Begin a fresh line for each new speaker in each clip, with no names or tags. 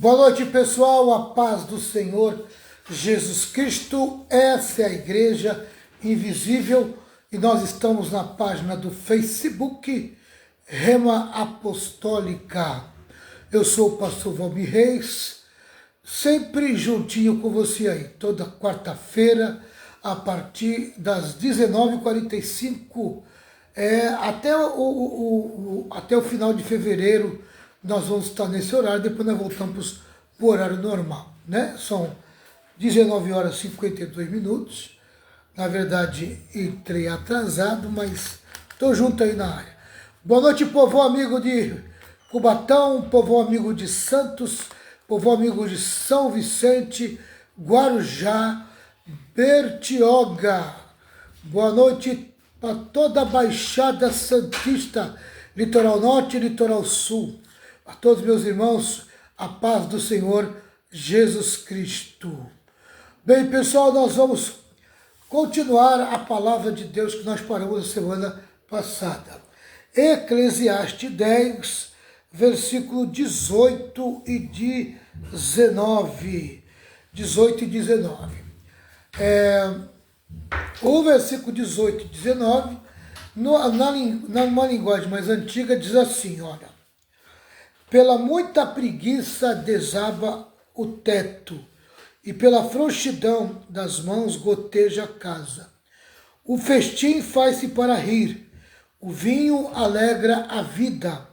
Boa noite, pessoal, a paz do Senhor Jesus Cristo. Essa é a Igreja Invisível e nós estamos na página do Facebook Rema Apostólica. Eu sou o pastor Valmir Reis, sempre juntinho com você aí, toda quarta-feira, a partir das 19h45, até o final de fevereiro. Nós vamos estar nesse horário, depois nós voltamos para o horário normal, né? São 19h52. Na verdade, entrei atrasado, mas estou junto aí na área. Boa noite, povo amigo de Cubatão, povo amigo de Santos, povo amigo de São Vicente, Guarujá, Bertioga. Boa noite para toda a Baixada Santista, Litoral Norte e Litoral Sul. A todos meus irmãos, a paz do Senhor Jesus Cristo. Bem, pessoal, nós vamos continuar a palavra de Deus que nós paramos na semana passada. Eclesiastes 10, versículo 18 e 19. 18 e 19. O versículo 18 e 19, numa linguagem mais antiga, diz assim, olha: pela muita preguiça desaba o teto, e pela frouxidão das mãos goteja a casa. O festim faz-se para rir, o vinho alegra a vida,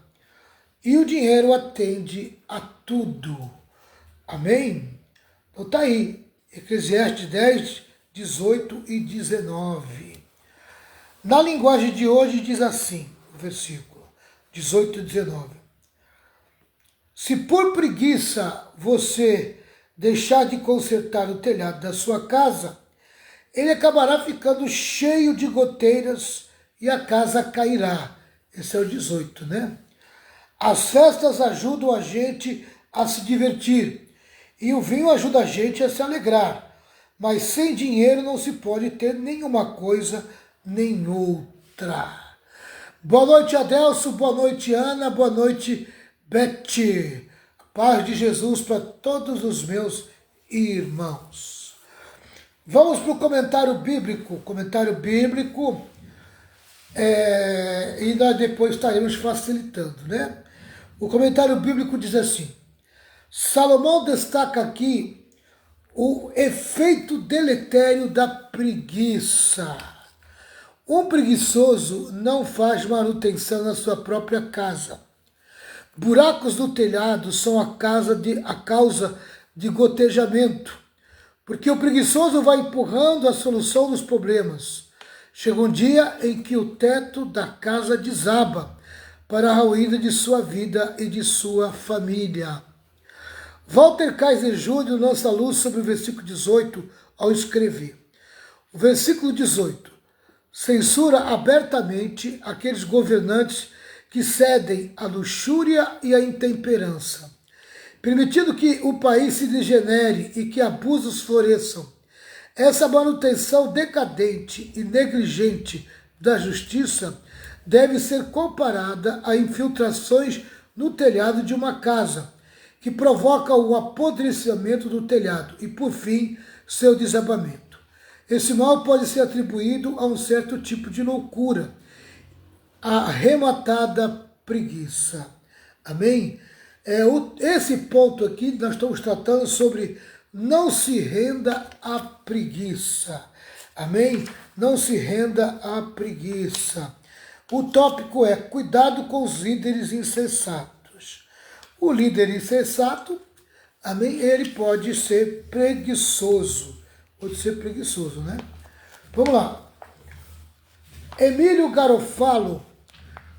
e o dinheiro atende a tudo. Amém? Então tá aí, Eclesiastes 10, 18 e 19. Na linguagem de hoje diz assim, o versículo 18 e 19. Se por preguiça você deixar de consertar o telhado da sua casa, ele acabará ficando cheio de goteiras e a casa cairá. Esse é o 18, né? As festas ajudam a gente a se divertir e o vinho ajuda a gente a se alegrar, mas sem dinheiro não se pode ter nenhuma coisa nem outra. Boa noite, Adelso, boa noite, Ana, boa noite, Beth. Paz de Jesus para todos os meus irmãos. Vamos para o comentário bíblico. E nós depois estaremos facilitando, né? O comentário bíblico diz assim: Salomão destaca aqui o efeito deletério da preguiça. Um preguiçoso não faz manutenção na sua própria casa. Buracos no telhado são a causa de gotejamento, porque o preguiçoso vai empurrando a solução dos problemas. Chega um dia em que o teto da casa desaba para a ruína de sua vida e de sua família. Walter Kaiser Jr. lança luz sobre o versículo 18 ao escrever. O versículo 18 censura abertamente aqueles governantes que cedem à luxúria e à intemperança, permitindo que o país se degenere e que abusos floresçam. Essa manutenção decadente e negligente da justiça deve ser comparada a infiltrações no telhado de uma casa, que provoca o apodrecimento do telhado e, por fim, seu desabamento. Esse mal pode ser atribuído a um certo tipo de loucura, a arrematada preguiça. Amém? Esse ponto aqui nós estamos tratando sobre não se renda à preguiça. Amém? Não se renda à preguiça. O tópico é cuidado com os líderes insensatos. O líder insensato, amém? Ele pode ser preguiçoso. Pode ser preguiçoso, né? Vamos lá. Emílio Garofalo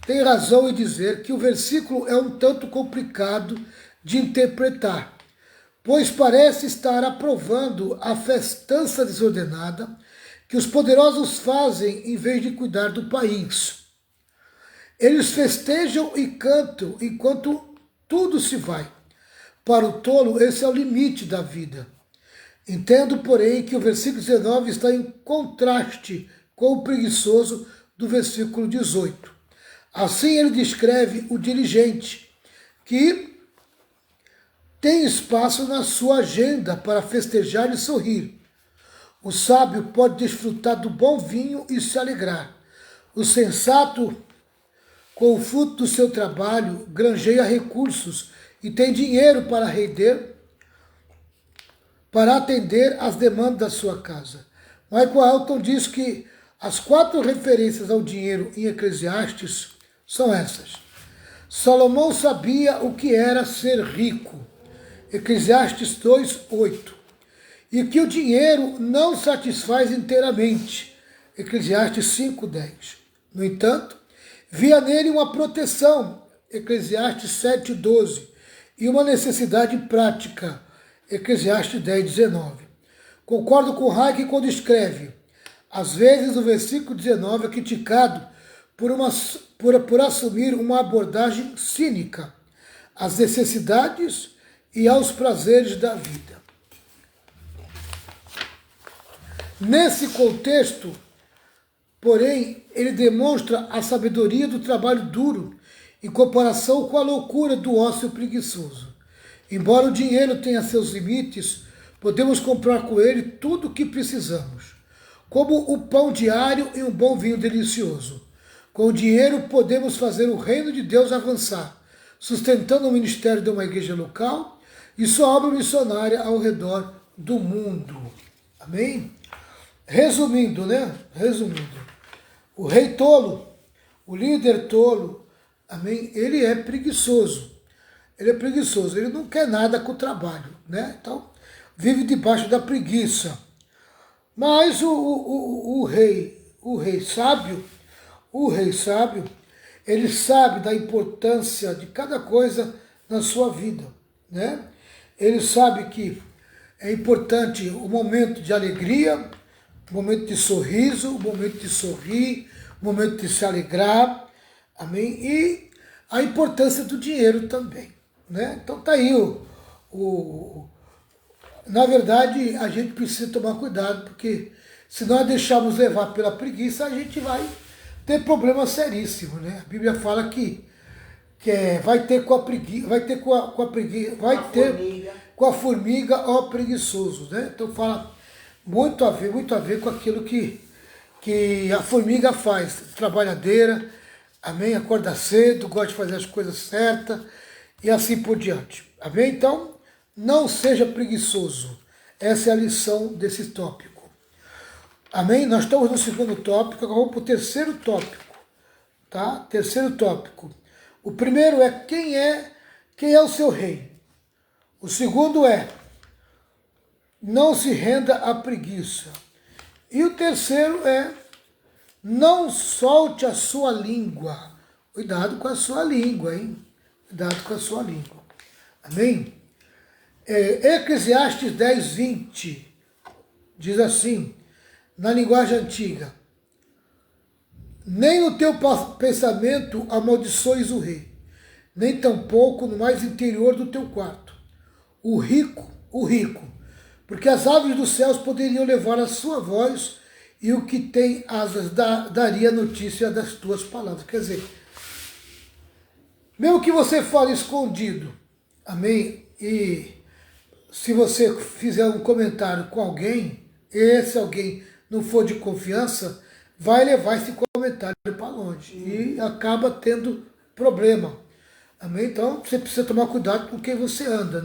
tem razão em dizer que o versículo é um tanto complicado de interpretar, pois parece estar aprovando a festança desordenada que os poderosos fazem em vez de cuidar do país. Eles festejam e cantam enquanto tudo se vai. Para o tolo, esse é o limite da vida. Entendo, porém, que o versículo 19 está em contraste com o preguiçoso do versículo 18. Assim ele descreve o diligente, que tem espaço na sua agenda para festejar e sorrir. O sábio pode desfrutar do bom vinho e se alegrar. O sensato, com o fruto do seu trabalho, granjeia recursos e tem dinheiro para atender às demandas da sua casa. Michael Elton diz que as 4 referências ao dinheiro em Eclesiastes são essas. Salomão sabia o que era ser rico. Eclesiastes 2:8. E que o dinheiro não satisfaz inteiramente. Eclesiastes 5:10. No entanto, via nele uma proteção. Eclesiastes 7:12. E uma necessidade prática. Eclesiastes 10:19. Concordo com Hayek quando escreve: às vezes o versículo 19 é criticado por assumir uma abordagem cínica às necessidades e aos prazeres da vida. Nesse contexto, porém, ele demonstra a sabedoria do trabalho duro em comparação com a loucura do ócio preguiçoso. Embora o dinheiro tenha seus limites, podemos comprar com ele tudo o que precisamos, como o pão diário e um bom vinho delicioso. Com o dinheiro podemos fazer o reino de Deus avançar, sustentando o ministério de uma igreja local e sua obra missionária ao redor do mundo. Amém? Resumindo, o rei tolo, o líder tolo, amém? Ele é preguiçoso. Ele não quer nada com o trabalho, Então, vive debaixo da preguiça. Mas o rei sábio, ele sabe da importância de cada coisa na sua vida, Ele sabe que é importante o momento de alegria, o momento de sorriso, o momento de sorrir, o momento de se alegrar, amém? E a importância do dinheiro também, Então tá aí na verdade, a gente precisa tomar cuidado, porque se nós deixarmos levar pela preguiça, a gente vai ter problema seríssimo, A Bíblia fala que vai ter com a preguiça, com a formiga, ó preguiçoso, Então fala muito a ver com aquilo que a formiga faz, trabalhadeira, amém? Acorda cedo, gosta de fazer as coisas certas e assim por diante, amém? Então, não seja preguiçoso. Essa é a lição desse tópico. Amém? Nós estamos no segundo tópico, agora vamos para o terceiro tópico. Tá? Terceiro tópico. O primeiro é quem é o seu rei. O segundo é não se renda à preguiça. E o terceiro é não solte a sua língua. Cuidado com a sua língua, hein? Cuidado com a sua língua. Amém? Eclesiastes 10:20 diz assim, na linguagem antiga: nem no teu pensamento amaldiçoes o rei, nem tampouco no mais interior do teu quarto. O rico, porque as aves dos céus poderiam levar a sua voz, e o que tem asas daria notícia das tuas palavras. Quer dizer, mesmo que você fale escondido, amém? E se você fizer um comentário com alguém, e esse alguém não for de confiança, vai levar esse comentário para longe e acaba tendo problema. Amém? Então você precisa tomar cuidado com quem você anda,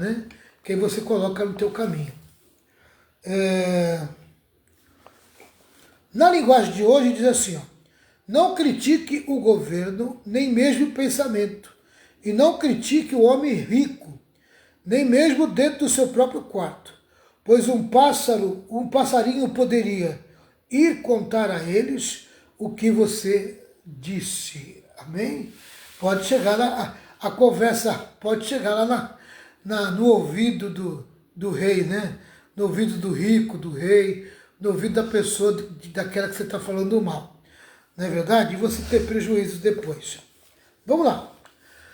Quem você coloca no teu caminho. Na linguagem de hoje diz assim, não critique o governo, nem mesmo o pensamento, e não critique o homem rico, nem mesmo dentro do seu próprio quarto, pois um passarinho poderia ir contar a eles o que você disse. Amém? Pode chegar lá, a conversa pode chegar lá no ouvido do rei, No ouvido do rico, do rei, no ouvido da pessoa, daquela que você está falando mal. Não é verdade? E você ter prejuízo depois. Vamos lá.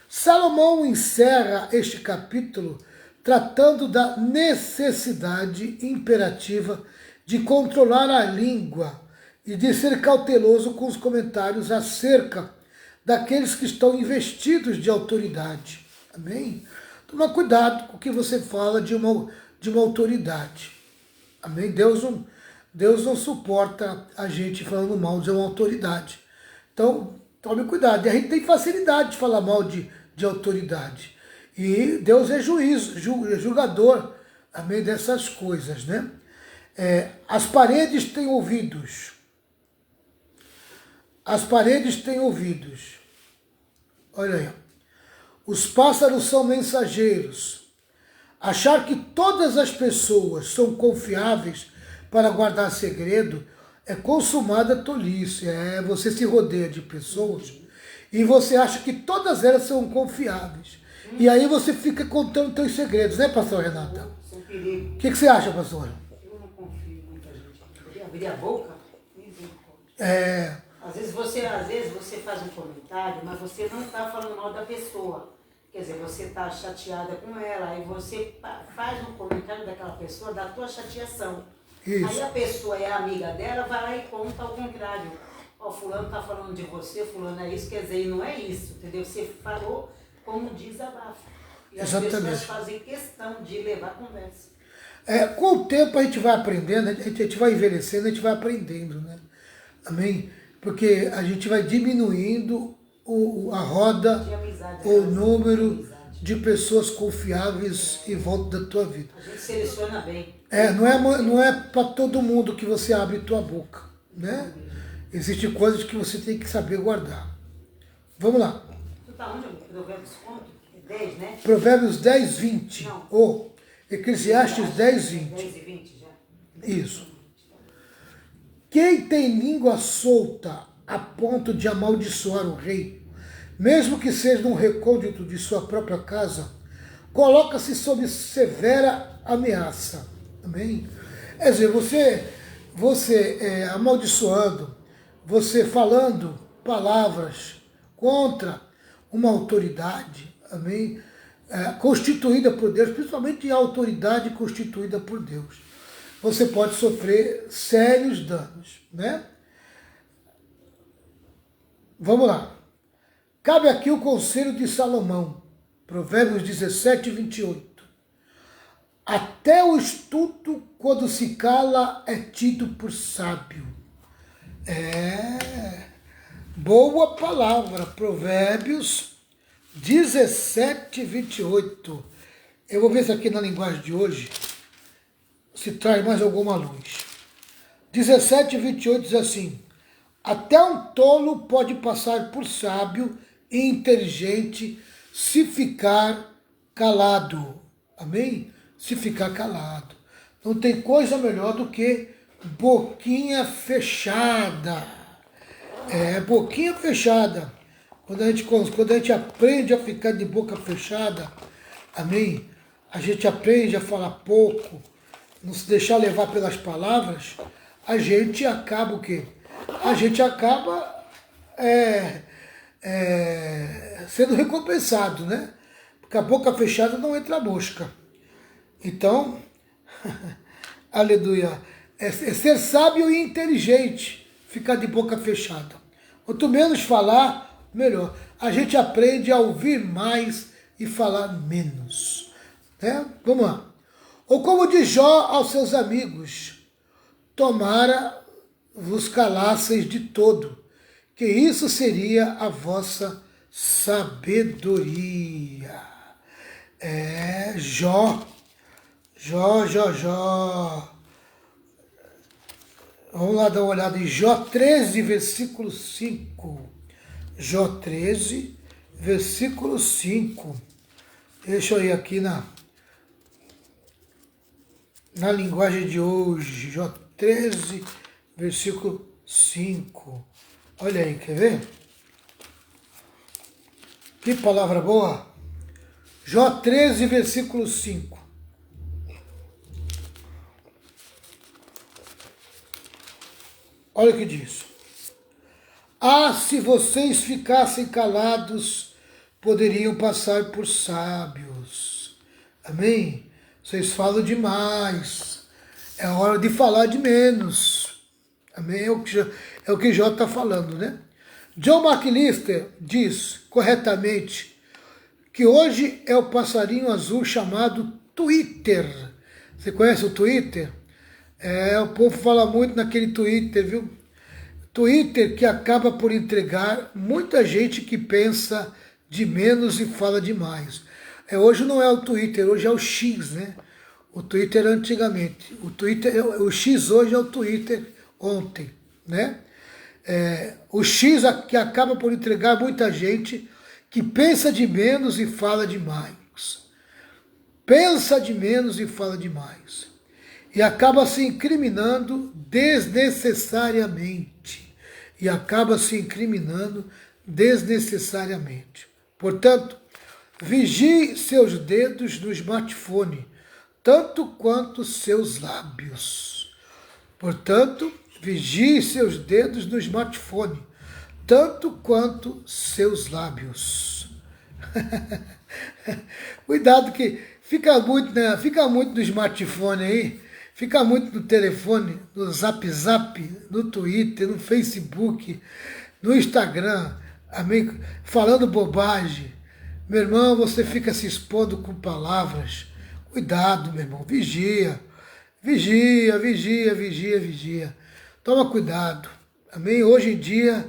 Salomão encerra este capítulo tratando da necessidade imperativa de controlar a língua e de ser cauteloso com os comentários acerca daqueles que estão investidos de autoridade. Amém? Toma cuidado com o que você fala de uma autoridade. Amém? Deus não suporta a gente falando mal de uma autoridade. Então, tome cuidado. E a gente tem facilidade de falar mal de autoridade. E Deus é julgador, amém, dessas coisas, né? As paredes têm ouvidos. As paredes têm ouvidos. Olha aí. Os pássaros são mensageiros. Achar que todas as pessoas são confiáveis para guardar segredo é consumada tolice. Você se rodeia de pessoas e você acha que todas elas são confiáveis. E aí você fica contando teus segredos, né, pastor Renata? O que você acha, pastor?
Eu não confio em muita gente. Abrir a boca,
É,
Às vezes você faz um comentário, mas você não está falando mal da pessoa. Quer dizer, você está chateada com ela, aí você faz um comentário daquela pessoa, da tua chateação.
Isso.
Aí a pessoa é amiga dela, vai lá e conta ao contrário. Ó, fulano está falando de você, fulano é isso, quer dizer, e não é isso, entendeu? Você falou como desabafo. E as
Exatamente.
pessoas fazem questão de levar a conversa.
Com o tempo a gente vai aprendendo, a gente vai envelhecendo, a gente vai aprendendo, né? Amém? Porque a gente vai diminuindo a roda,
De amizade,
o
né?
número
Amizade.
de pessoas confiáveis em volta da tua vida.
A gente seleciona bem.
Não é para todo mundo que você abre tua boca, né? Existem coisas que você tem que saber guardar. Vamos lá.
Tu tá onde? Provérbios quanto? 10, né?
Provérbios 10, 20.
Não.
Ou Eclesiastes 10, 20.
10 e 20 já.
Isso. Quem tem língua solta a ponto de amaldiçoar o rei, mesmo que seja num recôndito de sua própria casa, coloca-se sob severa ameaça. Amém? Quer dizer, você amaldiçoando, você falando palavras contra uma autoridade, amém? Constituída por Deus, principalmente a autoridade constituída por Deus. Você pode sofrer sérios danos, né? Vamos lá. Cabe aqui o conselho de Salomão, Provérbios 17, 28. Até o estulto, quando se cala, é tido por sábio. Boa palavra, Provérbios 17, 28. Eu vou ver se aqui na linguagem de hoje se traz mais alguma luz. 17, 28 diz assim: até um tolo pode passar por sábio e inteligente se ficar calado. Amém? Se ficar calado. Não tem coisa melhor do que boquinha fechada. Boquinha fechada. Quando a gente aprende a ficar de boca fechada, amém? A gente aprende a falar pouco, não se deixar levar pelas palavras, a gente acaba o quê? A gente acaba sendo recompensado, né? Porque a boca fechada não entra mosca. Então, aleluia, é ser sábio e inteligente, ficar de boca fechada. Quanto menos falar, melhor. A gente aprende a ouvir mais e falar menos. Né? Vamos lá. Ou como diz Jó aos seus amigos: tomara vos calasseis de todo, que isso seria a vossa sabedoria. Jó. Vamos lá dar uma olhada em Jó 13, versículo 5. Jó 13, versículo 5. Deixa eu ir aqui na linguagem de hoje. Jó 13, versículo 5. Olha aí, quer ver? Que palavra boa. Jó 13, versículo 5. Olha o que diz. Ah, se vocês ficassem calados, poderiam passar por sábios. Amém? Vocês falam demais. É hora de falar de menos. Amém? É o que Jó está falando, né? John McAllister diz corretamente que hoje é o passarinho azul chamado Twitter. Você conhece o Twitter? O povo fala muito naquele Twitter, viu? Twitter que acaba por entregar muita gente que pensa de menos e fala demais. Hoje não é o Twitter, hoje é o X, né? O Twitter antigamente. O X hoje é o Twitter ontem, né? O X que acaba por entregar muita gente que pensa de menos e fala demais. Pensa de menos e fala demais. E acaba se incriminando desnecessariamente. Portanto, vigie seus dedos no smartphone, tanto quanto seus lábios. Portanto, vigie seus dedos no smartphone, tanto quanto seus lábios. Cuidado que fica muito no smartphone aí, fica muito no telefone, no Zap Zap, no Twitter, no Facebook, no Instagram, amigo, falando bobagem. Meu irmão, você fica se expondo com palavras. Cuidado, meu irmão, vigia. Toma cuidado. Amém? Hoje em dia,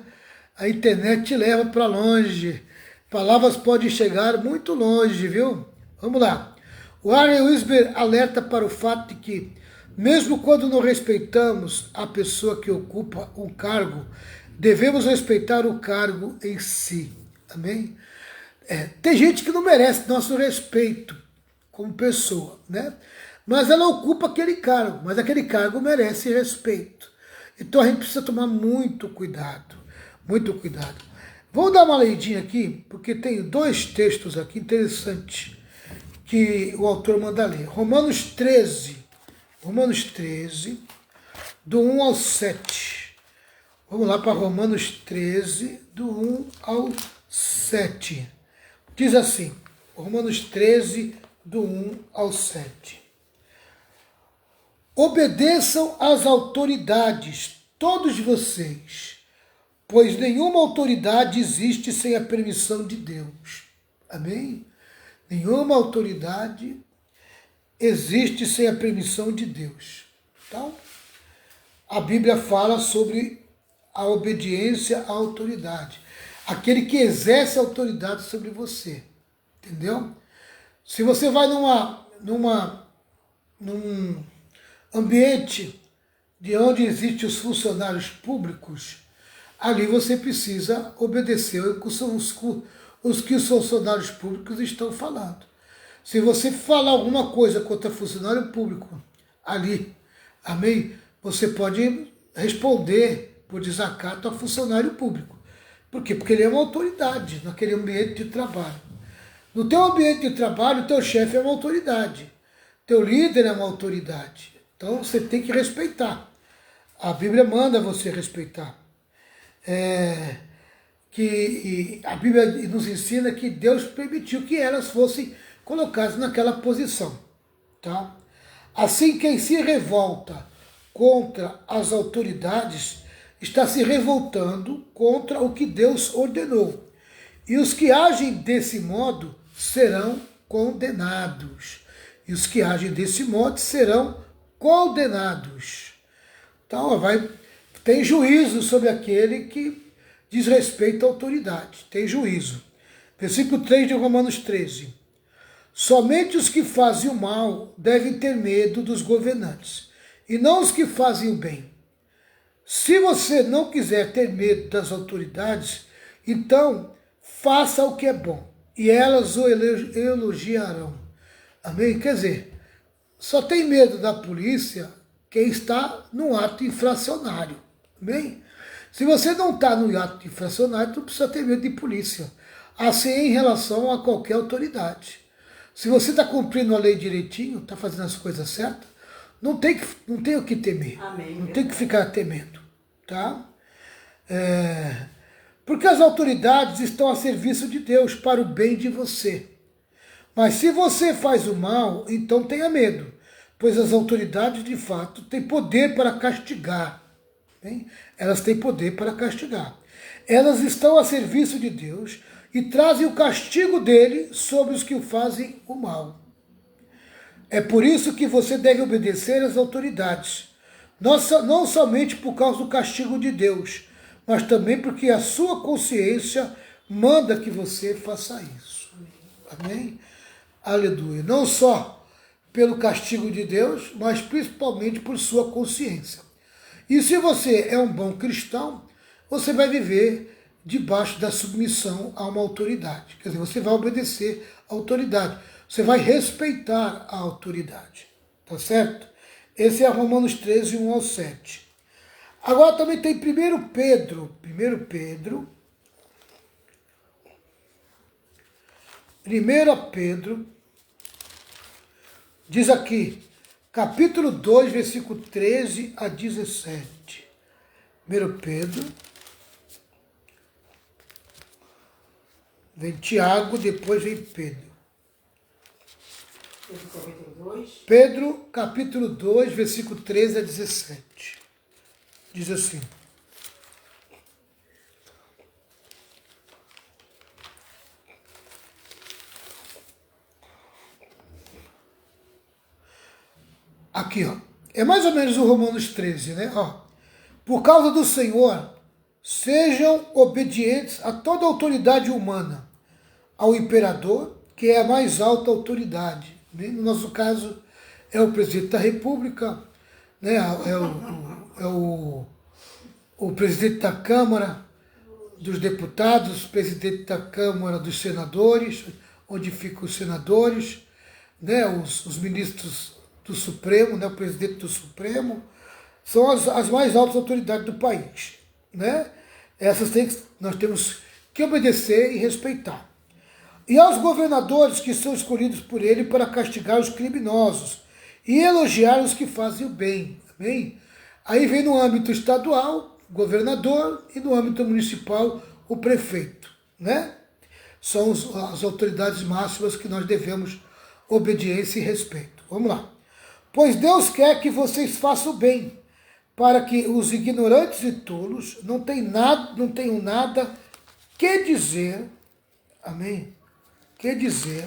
a internet te leva para longe. Palavras podem chegar muito longe, viu? Vamos lá. O Warren Wiersbe alerta para o fato de que, mesmo quando não respeitamos a pessoa que ocupa um cargo, devemos respeitar o cargo em si. Amém? Tem gente que não merece nosso respeito como pessoa, né? Mas ela ocupa aquele cargo, mas aquele cargo merece respeito. Então a gente precisa tomar muito cuidado, muito cuidado. Vamos dar uma leidinha aqui, porque tem 2 textos aqui interessantes que o autor manda ler. Romanos 13, do 1 ao 7. Vamos lá para Romanos 13, do 1 ao 7. Diz assim, Romanos 13, do 1 ao 7. Obedeçam às autoridades, todos vocês, pois nenhuma autoridade existe sem a permissão de Deus. Amém? Nenhuma autoridade existe sem a permissão de Deus. Então, a Bíblia fala sobre a obediência à autoridade. Aquele que exerce autoridade sobre você. Entendeu? Se você vai num ambiente de onde existem os funcionários públicos, ali você precisa obedecer os que os funcionários públicos estão falando. Se você falar alguma coisa contra funcionário público ali, amém, você pode responder por desacato a funcionário público. Por quê? Porque ele é uma autoridade naquele ambiente de trabalho. No teu ambiente de trabalho, o teu chefe é uma autoridade. Teu líder é uma autoridade. Então você tem que respeitar. A Bíblia manda você respeitar. A Bíblia nos ensina que Deus permitiu que elas fossem colocadas naquela posição. Tá? Assim, quem se revolta contra as autoridades está se revoltando contra o que Deus ordenou. E os que agem desse modo serão condenados. Então, tem juízo sobre aquele que diz respeito à autoridade. Tem juízo. Versículo 3 de Romanos 13. Somente os que fazem o mal devem ter medo dos governantes, e não os que fazem o bem. Se você não quiser ter medo das autoridades, então faça o que é bom, e elas o elogiarão. Amém? Quer dizer, só tem medo da polícia quem está no ato infracionário. Amém? Se você não está no ato infracionário, tu precisa ter medo de polícia. Assim em relação a qualquer autoridade. Se você está cumprindo a lei direitinho, está fazendo as coisas certas, não tem o que temer.
Amém,
não tem que ficar temendo. Tá? Porque as autoridades estão a serviço de Deus para o bem de você. Mas se você faz o mal, então tenha medo, pois as autoridades de fato têm poder para castigar. Bem? Elas têm poder para castigar. Elas estão a serviço de Deus e trazem o castigo dele sobre os que o fazem o mal. É por isso que você deve obedecer às autoridades, não somente por causa do castigo de Deus, mas também porque a sua consciência manda que você faça isso. Amém? Aleluia. Não só pelo castigo de Deus, mas principalmente por sua consciência. E se você é um bom cristão, você vai viver debaixo da submissão a uma autoridade. Quer dizer, você vai obedecer à autoridade. Você vai respeitar a autoridade. Tá certo? Esse é Romanos 13, 1 ao 7. Agora também tem 1 Pedro. 1 Pedro diz aqui, capítulo 2, versículo 13 a 17. 1 Pedro. Vem Tiago, depois vem Pedro. Pedro, capítulo 2, versículo 13 a 17. Diz assim. Aqui, ó. É mais ou menos o Romanos 13, né? Ó. Por causa do Senhor, sejam obedientes a toda autoridade humana, ao imperador, que é a mais alta autoridade. Né? No nosso caso, é o presidente da República, né? É o presidente da Câmara dos Deputados, presidente da Câmara dos Senadores, onde ficam os senadores, né? Os ministros do Supremo, né? O presidente do Supremo, são as mais altas autoridades do país. Né? Essas nós temos que obedecer e respeitar. E aos governadores que são escolhidos por ele para castigar os criminosos e elogiar os que fazem o bem. Amém? Aí vem no âmbito estadual, governador, e no âmbito municipal, o prefeito. Né? São as autoridades máximas que nós devemos obediência e respeito. Vamos lá. Pois Deus quer que vocês façam o bem, para que os ignorantes e tolos não tenham nada que dizer, amém? Que dizer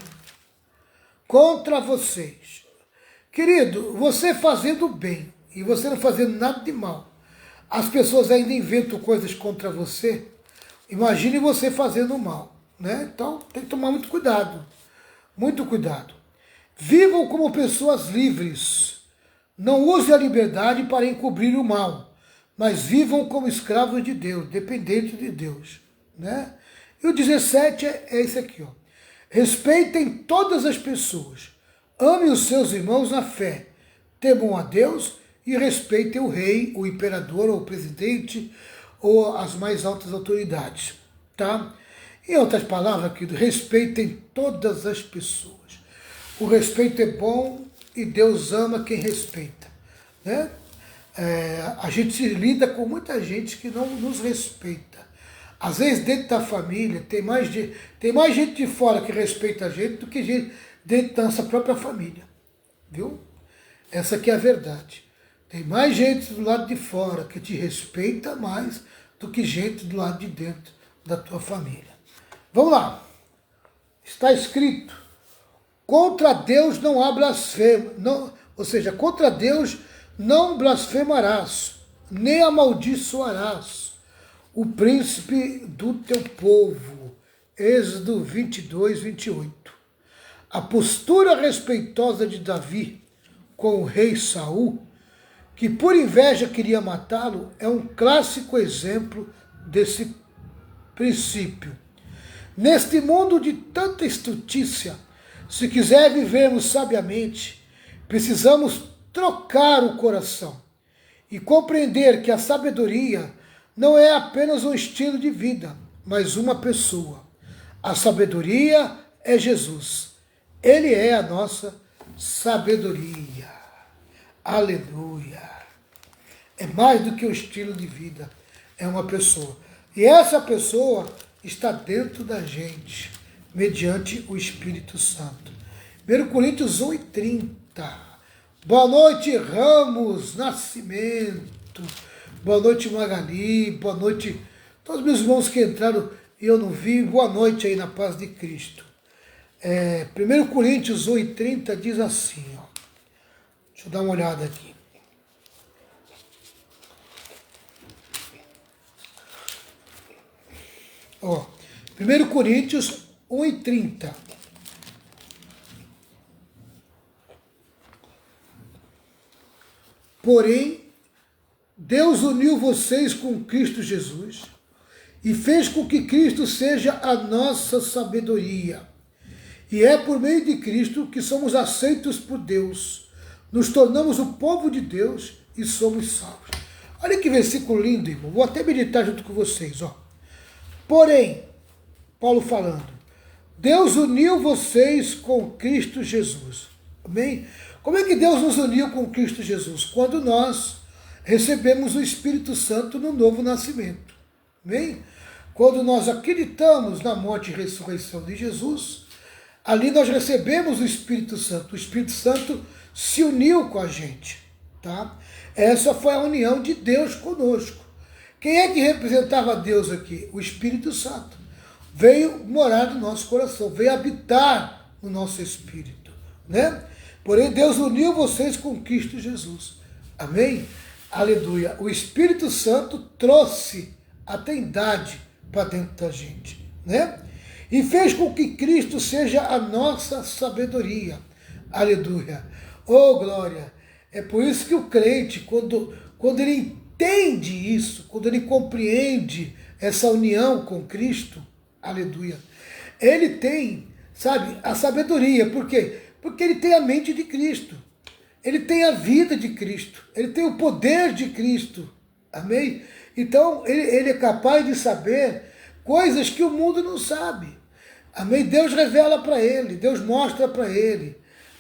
contra vocês. Querido, você fazendo bem e você não fazendo nada de mal, as pessoas ainda inventam coisas contra você. Imagine você fazendo mal, né? Então tem que tomar muito cuidado, muito cuidado. Vivam como pessoas livres. Não use a liberdade para encobrir o mal, mas vivam como escravos de Deus, dependentes de Deus. Né? E o 17 é esse aqui. Ó. Respeitem todas as pessoas. Amem os seus irmãos na fé. Temam a Deus e respeitem o rei, o imperador, ou o presidente, ou as mais altas autoridades. Tá? Em outras palavras, querido, respeitem todas as pessoas. O respeito é bom e Deus ama quem respeita. Né? A gente lida com muita gente que não nos respeita. Às vezes dentro da família tem mais gente de fora que respeita a gente do que gente dentro da nossa própria família. Viu? Essa aqui é a verdade. Tem mais gente do lado de fora que te respeita mais do que gente do lado de dentro da tua família. Vamos lá. Está escrito: contra Deus não há blasfema, ou seja, contra Deus não blasfemarás, nem amaldiçoarás o príncipe do teu povo. Êxodo 22, 28. A postura respeitosa de Davi com o rei Saul, que por inveja queria matá-lo, é um clássico exemplo desse princípio. Neste mundo de tanta estutícia, se quiser vivermos sabiamente, precisamos trocar o coração e compreender que a sabedoria não é apenas um estilo de vida, mas uma pessoa. A sabedoria é Jesus. Ele é a nossa sabedoria. Aleluia. É mais do que um estilo de vida, é uma pessoa. E essa pessoa está dentro da gente, mediante o Espírito Santo. 1 Coríntios 1 e 30. Boa noite, Ramos Nascimento. Boa noite, Magali. Boa noite, todos os meus irmãos que entraram e eu não vi. Boa noite aí na paz de Cristo. 1 Coríntios 1:30 diz assim, ó. Deixa eu dar uma olhada aqui. Ó, 1 Coríntios 1:30. Porém, Deus uniu vocês com Cristo Jesus e fez com que Cristo seja a nossa sabedoria. E é por meio de Cristo que somos aceitos por Deus. Nos tornamos o povo de Deus e somos salvos. Olha que versículo lindo, irmão. Vou até meditar junto com vocês, ó. Porém, Paulo falando, Deus uniu vocês com Cristo Jesus. Amém? Como é que Deus nos uniu com Cristo Jesus? Quando nós recebemos o Espírito Santo no novo nascimento. Amém? Quando nós acreditamos na morte e ressurreição de Jesus, ali nós recebemos o Espírito Santo. O Espírito Santo se uniu com a gente. Tá? Essa foi a união de Deus conosco. Quem é que representava Deus aqui? O Espírito Santo. Veio morar no nosso coração, veio habitar no nosso espírito. Né? Porém, Deus uniu vocês com Cristo Jesus. Amém? Aleluia. O Espírito Santo trouxe a trindade para dentro da gente. Né? E fez com que Cristo seja a nossa sabedoria. Aleluia. Oh, glória. É por isso que o crente, quando ele entende isso, quando ele compreende essa união com Cristo, aleluia, ele tem, sabe, a sabedoria. Por quê? Porque ele tem a mente de Cristo, ele tem a vida de Cristo, ele tem o poder de Cristo, amém? Então, ele é capaz de saber coisas que o mundo não sabe, amém? Deus revela para ele, Deus mostra para ele,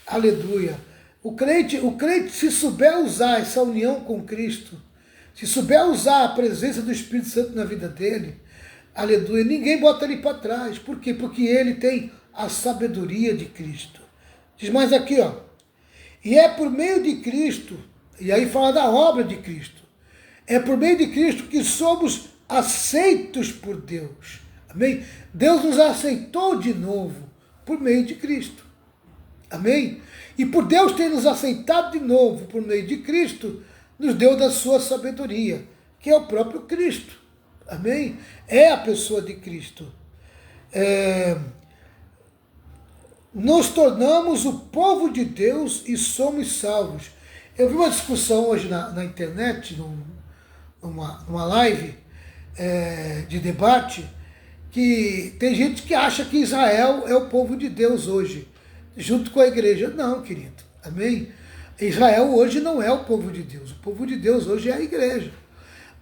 aleluia. O crente, se souber usar essa união com Cristo, se souber usar a presença do Espírito Santo na vida dele, aleluia, ninguém bota ele para trás. Por quê? Porque ele tem a sabedoria de Cristo. Diz mais aqui, ó. E é por meio de Cristo, e aí fala da obra de Cristo, é por meio de Cristo que somos aceitos por Deus. Amém? Deus nos aceitou de novo por meio de Cristo. Amém? E por Deus ter nos aceitado de novo por meio de Cristo, nos deu da sua sabedoria, que é o próprio Cristo. Amém? É a pessoa de Cristo. Nos tornamos o povo de Deus e somos salvos. Eu vi uma discussão hoje na internet, numa live de debate, que tem gente que acha que Israel é o povo de Deus hoje, junto com a igreja. Não, querido. Amém? Israel hoje não é o povo de Deus. O povo de Deus hoje é a igreja.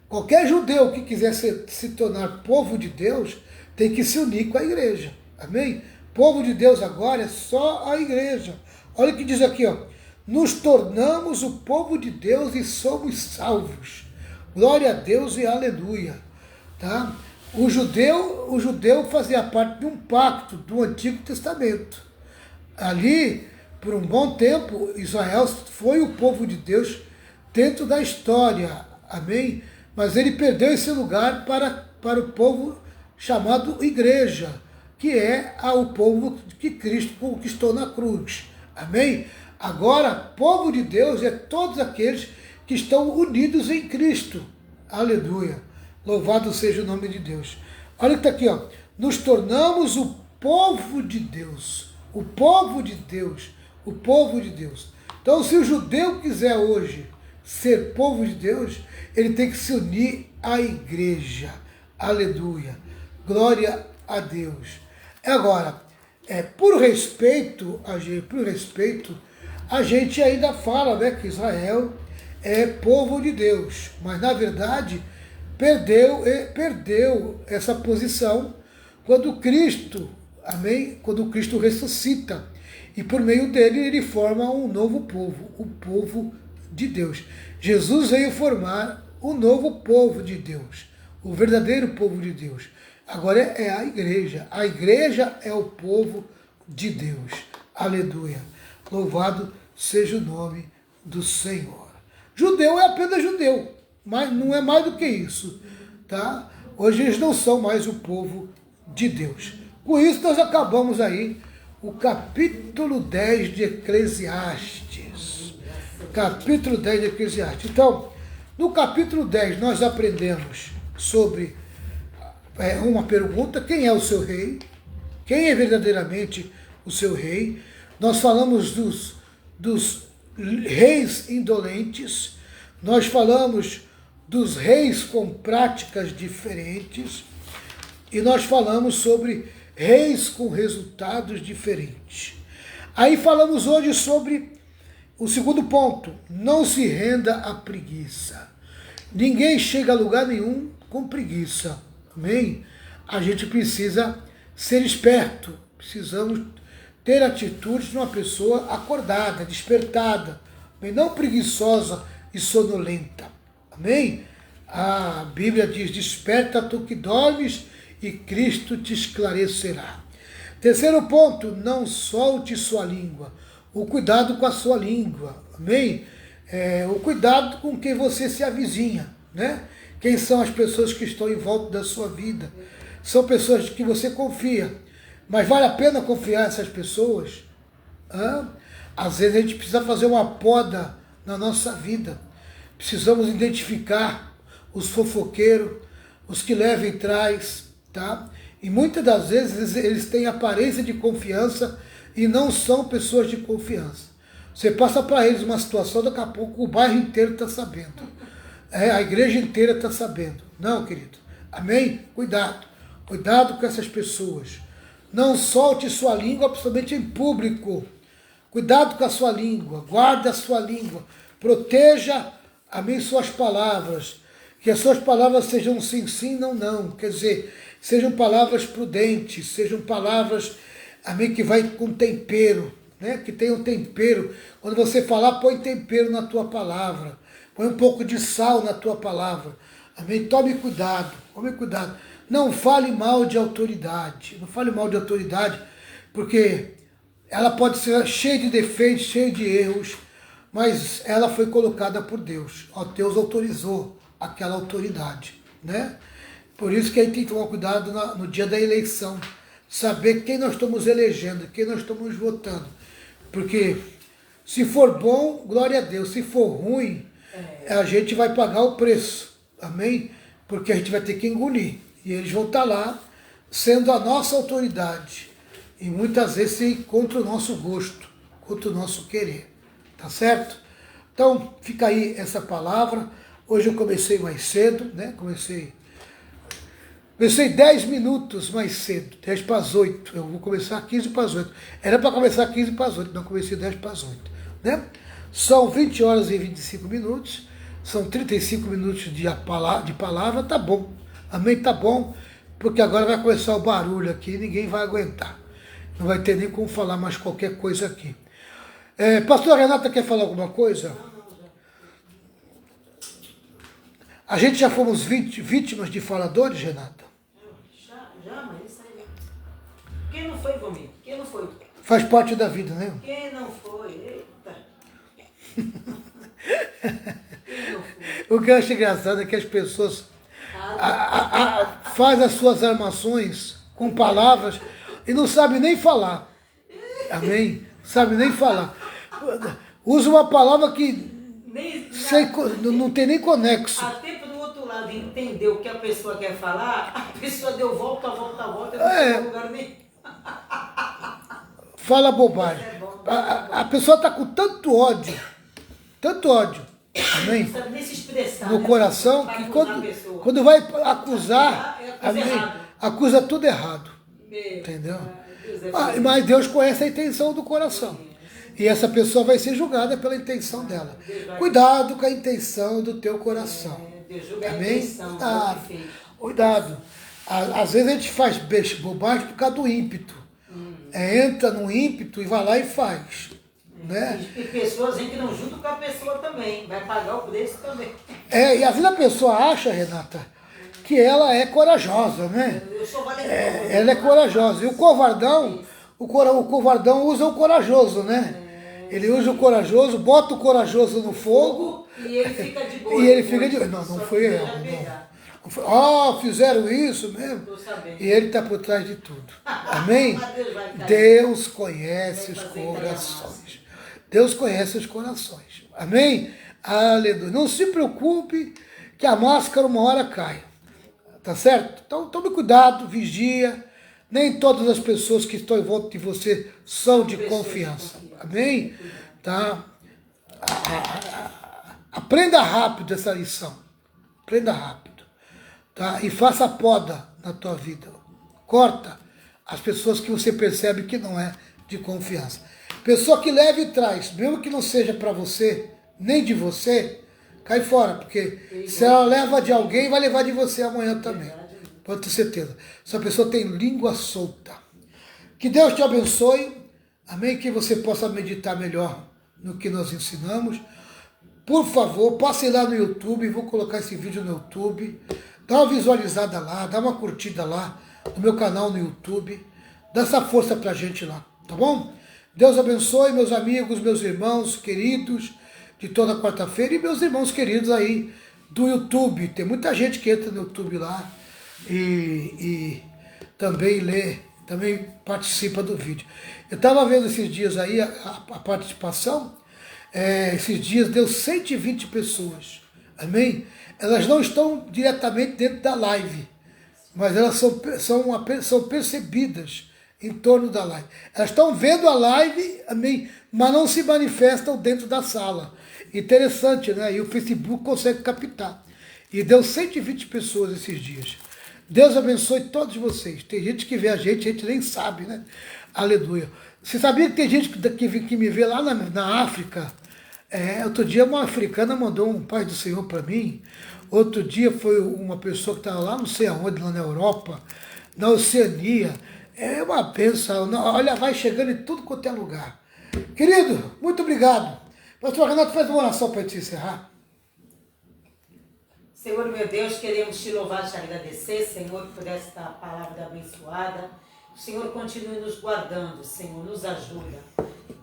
Qualquer judeu que quiser se tornar povo de Deus tem que se unir com a igreja. Amém? Povo de Deus agora é só a igreja. Olha o que diz aqui, ó. Nos tornamos o povo de Deus e somos salvos. Glória a Deus e aleluia. Tá? O judeu fazia parte de um pacto do Antigo Testamento. Ali, por um bom tempo, Israel foi o povo de Deus dentro da história. Amém? Mas ele perdeu esse lugar para o povo chamado igreja, que é o povo que Cristo conquistou na cruz. Amém? Agora, povo de Deus é todos aqueles que estão unidos em Cristo. Aleluia. Louvado seja o nome de Deus. Olha o que está aqui, ó. Nos tornamos o povo de Deus. O povo de Deus. O povo de Deus. Então, se o judeu quiser hoje ser povo de Deus, ele tem que se unir à igreja. Aleluia. Glória a Deus. Agora, por respeito, a gente ainda fala, né, que Israel é povo de Deus, mas na verdade perdeu essa posição quando Cristo, amém? Quando Cristo ressuscita e por meio dele ele forma um novo povo, o povo de Deus. Jesus veio formar o novo povo de Deus, o verdadeiro povo de Deus. Agora é a igreja. A igreja é o povo de Deus. Aleluia. Louvado seja o nome do Senhor. Judeu é apenas judeu, mas não é mais do que isso. Tá? Hoje eles não são mais o povo de Deus. Com isso, nós acabamos aí o capítulo 10 de Eclesiastes. Capítulo 10 de Eclesiastes. Então, no capítulo 10, nós aprendemos sobre uma pergunta: quem é o seu rei? Quem é verdadeiramente o seu rei? Nós falamos dos reis indolentes, nós falamos dos reis com práticas diferentes e nós falamos sobre reis com resultados diferentes. Aí falamos hoje sobre o segundo ponto: não se renda à preguiça. Ninguém chega a lugar nenhum com preguiça, amém? A gente precisa ser esperto, precisamos ter atitudes de uma pessoa acordada, despertada, amém? Não preguiçosa e sonolenta, amém? A Bíblia diz: desperta tu que dormes e Cristo te esclarecerá. Terceiro ponto: não solte sua língua. O cuidado com a sua língua, amém? O cuidado com quem você se avizinha, né? Quem são as pessoas que estão em volta da sua vida? São pessoas que você confia, mas vale a pena confiar nessas pessoas? Às vezes a gente precisa fazer uma poda na nossa vida. Precisamos identificar os fofoqueiros, os que levam e traz, tá? E muitas das vezes eles têm aparência de confiança e não são pessoas de confiança. Você passa para eles uma situação, daqui a pouco o bairro inteiro está sabendo. A igreja inteira está sabendo. Não, querido. Amém? Cuidado. Cuidado com essas pessoas. Não solte sua língua, principalmente em público. Cuidado com a sua língua. Guarde a sua língua. Proteja, amém, suas palavras. Que as suas palavras sejam sim, sim, não, não. Quer dizer, sejam palavras prudentes, sejam palavras, amém, que vai com tempero, né? Que tenham tempero. Quando você falar, põe tempero na tua palavra. Põe um pouco de sal na tua palavra. Amém? Tome cuidado, tome cuidado. Não fale mal de autoridade. Não fale mal de autoridade, porque ela pode ser cheia de defeitos, cheia de erros, mas ela foi colocada por Deus. Deus autorizou aquela autoridade, né? Por isso que a gente tem que tomar cuidado no dia da eleição. Saber quem nós estamos elegendo, quem nós estamos votando. Porque se for bom, glória a Deus. Se for ruim, a gente vai pagar o preço. Amém? Porque a gente vai ter que engolir. E eles vão estar lá, sendo a nossa autoridade. E muitas vezes contra o nosso gosto, contra o nosso querer. Tá certo? Então, fica aí essa palavra. Hoje eu comecei mais cedo, né? Comecei 10 minutos mais cedo, 10 para as 8. Eu vou começar 15 para as 8. Era para começar 15 para as 8, não comecei 10 para as 8. Né? São 20 horas e 25 minutos. São 35 minutos de palavra, tá bom. Amém? Tá bom, porque agora vai começar o barulho aqui e ninguém vai aguentar. Não vai ter nem como falar mais qualquer coisa aqui. Pastor Renata, quer falar alguma coisa? A gente já fomos vítimas de faladores, Renata?
Já, mas isso aí. Quem não foi, Vomir? Quem não foi?
Faz parte da vida, né?
Quem não foi? Eita.
O que eu acho engraçado é que as pessoas fazem as suas armações com palavras e não sabem nem falar. Amém? Sabe nem falar. Usa uma palavra que não tem nem conexo.
Até pro outro lado entender o que a pessoa quer falar, a pessoa deu volta, e não tem lugar nem.
Fala bobagem. A pessoa está com tanto ódio, amém?
Não sabe nem se expressar,
no coração, que quando vai acusar, amém, acusa tudo errado. Entendeu? Mas Deus conhece a intenção do coração. E essa pessoa vai ser julgada pela intenção dela. Cuidado com a intenção do teu coração. Amém? Cuidado. Às vezes a gente faz bobagem por causa do ímpeto. Entra no ímpeto e vai lá e faz. Né?
E pessoas que não juntam com a pessoa também. Vai pagar o preço também.
E às vezes a pessoa acha, Renata, que ela é corajosa, né?
Eu sou valente.
Ela é corajosa. E o covardão usa o corajoso, né? Ele usa o corajoso, bota o corajoso no fogo
e ele fica de boa.
E ele fica de boa. Não foi eu. Fizeram isso mesmo?
Estou sabendo.
E ele está por trás de tudo. Amém?
Mas Deus vai cair.
Deus conhece os
Vai fazer
corações. Deus conhece os corações. Amém? Aleluia. Não se preocupe que a máscara uma hora cai. Tá certo? Então tome cuidado, vigia. Nem todas as pessoas que estão em volta de você são de confiança. Amém? Tá? Aprenda rápido essa lição. Aprenda rápido. Tá? E faça a poda na tua vida. Corta as pessoas que você percebe que não é de confiança. Pessoa que leva e traz, mesmo que não seja para você, nem de você, cai fora, porque se ela leva de alguém, vai levar de você amanhã também. Pode ter certeza. Essa pessoa tem língua solta. Que Deus te abençoe. Amém? Que você possa meditar melhor no que nós ensinamos. Por favor, passe lá no YouTube, vou colocar esse vídeo no YouTube. Dá uma visualizada lá, dá uma curtida lá no meu canal no YouTube. Dá essa força pra gente lá, tá bom? Deus abençoe meus amigos, meus irmãos queridos de toda quarta-feira e meus irmãos queridos aí do YouTube. Tem muita gente que entra no YouTube lá e também lê, também participa do vídeo. Eu estava vendo esses dias aí a participação, esses dias deu 120 pessoas, amém? Elas não estão diretamente dentro da live, mas elas são percebidas em torno da live. Elas estão vendo a live, amém? Mas não se manifestam dentro da sala. Interessante, né? E o Facebook consegue captar. E deu 120 pessoas esses dias. Deus abençoe todos vocês. Tem gente que vê a gente nem sabe, né? Aleluia. Você sabia que tem gente que me vê lá na África? Outro dia uma africana mandou um Pai do Senhor para mim. Outro dia foi uma pessoa que estava lá não sei aonde, lá na Europa, na Oceania. É uma bênção. Olha, vai chegando em tudo quanto é lugar. Querido, muito obrigado. Pastor Renato, faz uma oração para te encerrar.
Senhor, meu Deus, queremos te louvar e te agradecer, Senhor, por esta palavra abençoada. O Senhor continue nos guardando, Senhor, nos ajuda.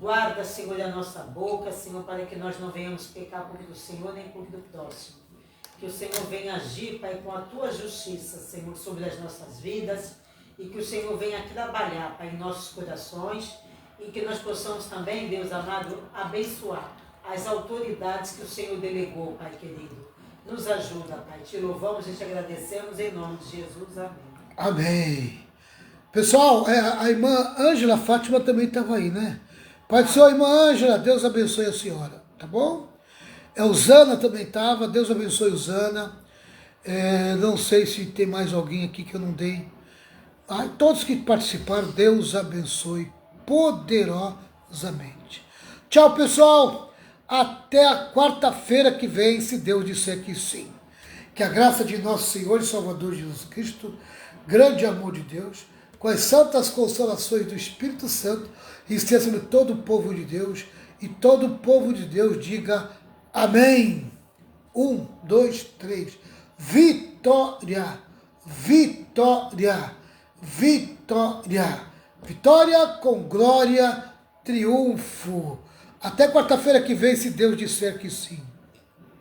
Guarda, Senhor, a nossa boca, Senhor, para que nós não venhamos pecar contra o Senhor nem contra o próximo. Que o Senhor venha agir, Pai, com a tua justiça, Senhor, sobre as nossas vidas. E que o Senhor venha trabalhar, Pai, em nossos corações. E que nós possamos também, Deus amado, abençoar as autoridades que o Senhor delegou, Pai querido. Nos ajuda, Pai. Te louvamos e te agradecemos em nome de Jesus. Amém.
Amém. Pessoal, a irmã Ângela Fátima também estava aí, né? Pai do Senhor, irmã Ângela, Deus abençoe a senhora, tá bom? Usana também estava, Deus abençoe Usana. Não sei se tem mais alguém aqui que eu não dei. Todos que participaram, Deus abençoe poderosamente. Tchau, pessoal. Até a quarta-feira que vem, se Deus disser que sim. Que a graça de nosso Senhor e Salvador Jesus Cristo, grande amor de Deus, com as santas consolações do Espírito Santo, esteja sobre todo o povo de Deus, e todo o povo de Deus diga amém. 1, 2, 3. Vitória, vitória, vitória. Vitória com glória, triunfo. Até quarta-feira que vem, se Deus disser que sim.